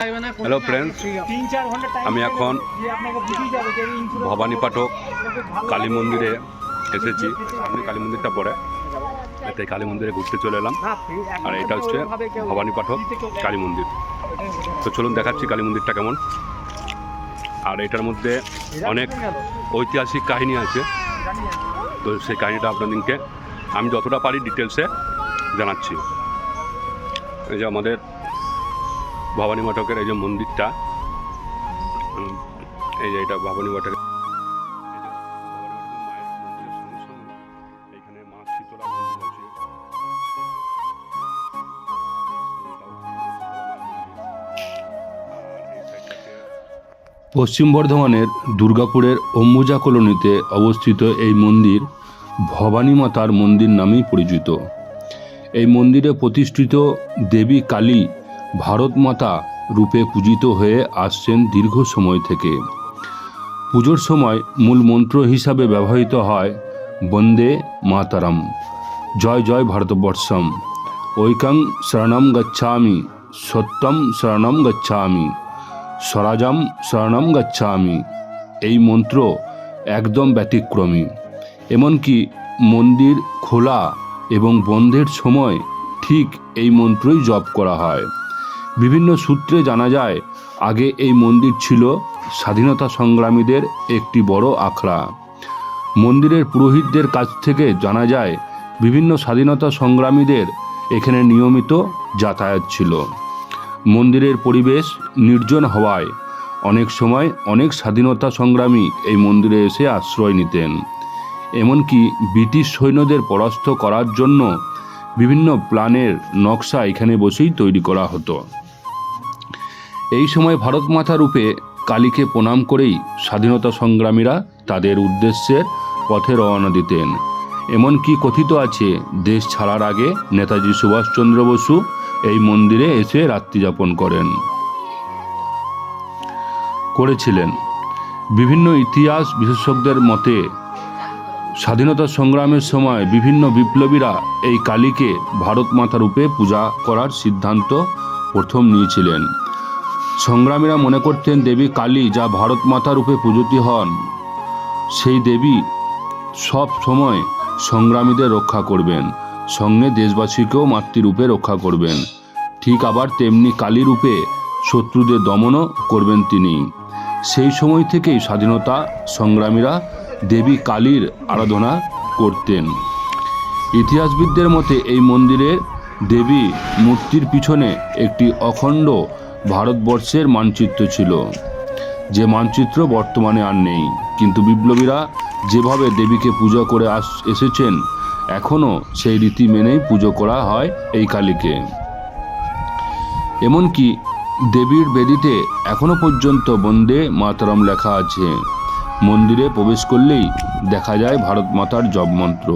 Hello friends, আমি এখন ভবানী পাঠক কালী মন্দিরে এসেছি। সামনে কালী মন্দিরটা পড়ে, তাই কালী মন্দিরে ঘুরতে চলে এলাম। আর এটা হচ্ছে ভবানী পাঠক কালী মন্দির। তো চলুন দেখাচ্ছি কালী মন্দিরটা কেমন। আর এটার মধ্যে অনেক ঐতিহাসিক কাহিনী আছে, তো সেই কাহিনীটা আপনাদেরকে আমি যতটা পারি ডিটেলসে জানাচ্ছি। এই যে আমাদের ভবানী পাঠকের এই যে মন্দিরটা, এই যে এটা ভবানী পাঠকের মায়ের মন্দিরের সঙ্গে সঙ্গে এইখানে মা শীতলা মন্দির আছে। পশ্চিম বর্ধমানের দুর্গাপুরের অম্বুজা কলোনিতে অবস্থিত এই মন্দির ভবানী মাতার মন্দির নামেই পরিচিত। এই মন্দিরে প্রতিষ্ঠিত দেবী কালী ভারত মাতা রূপে পূজিত হয়ে আসছেন দীর্ঘ সময় থেকে। পুজোর সময় মূল মন্ত্র হিসাবে ব্যবহৃত হয় বন্দে মাতারম, জয় জয় ভারতবর্ষম, ঐকং শরণম গচ্ছামি, সত্যম শরণম গচ্ছামি, স্বরাজম শরণম গচ্ছামি। এই মন্ত্র একদম ব্যতিক্রমী। এমনকি মন্দির খোলা এবং বন্ধের সময় ঠিক এই মন্ত্রই জপ করা হয়। বিভিন্ন সূত্রে জানা যায় আগে এই মন্দির ছিল স্বাধীনতা সংগ্রামীদের একটি বড় আখড়া। মন্দিরের পুরোহিতদের কাছ থেকে জানা যায় বিভিন্ন স্বাধীনতা সংগ্রামীদের এখানে নিয়মিত যাতায়াত ছিল। মন্দিরের পরিবেশ নির্জন হওয়ায় অনেক সময় অনেক স্বাধীনতা সংগ্রামী এই মন্দিরে এসে আশ্রয় নিতেন। এমনকি ব্রিটিশ সৈন্যদের পরাস্ত করার জন্য বিভিন্ন প্ল্যানের নকশা এখানে বসেই তৈরি করা হতো। এই সময় ভারত মাতা রূপে কালীকে প্রণাম করেই স্বাধীনতা সংগ্রামীরা তাদের উদ্দেশ্যের পথে রওনা দিতেন। এমনকি কথিত আছে দেশ ছাড়ার আগে নেতাজি সুভাষচন্দ্র বসু এই মন্দিরে এসে রাত্রিযাপন করেছিলেন। বিভিন্ন ইতিহাস বিশেষজ্ঞদের মতে স্বাধীনতা সংগ্রামের সময় বিভিন্ন বিপ্লবীরা এই কালীকে ভারত মাতা রূপে পূজা করার সিদ্ধান্ত প্রথম নিয়েছিলেন। সংগ্রামীরা মনে করতেন দেবী কালী যা ভারত মাতা রূপে পূজিত হন, সেই দেবী সব সময় সংগ্রামীদের রক্ষা করবেন, সঙ্গে দেশবাসীকেও মাতৃরূপে রক্ষা করবেন। ঠিক আবার তেমনি কালী রূপে শত্রুদের দমনও করবেন তিনি। সেই সময় থেকেই স্বাধীনতা সংগ্রামীরা দেবী কালীর আরাধনা করতেন। ইতিহাসবিদদের মতে এই মন্দিরের দেবী মূর্তির পিছনে একটি অখণ্ড ভারতবর্ষের মানচিত্র ছিল, যে মানচিত্র বর্তমানে আর নেই। কিন্তু বিপ্লবীরা যেভাবে দেবীকে পুজো করে এসেছেন, এখনও সেই রীতি মেনেই পুজো করা হয় এই কালীকে। এমনকি দেবীর বেদিতে এখনো পর্যন্ত বন্দে মাতরম লেখা আছে। মন্দিরে প্রবেশ করলেই দেখা যায় ভারত মাতার জপ মন্ত্র।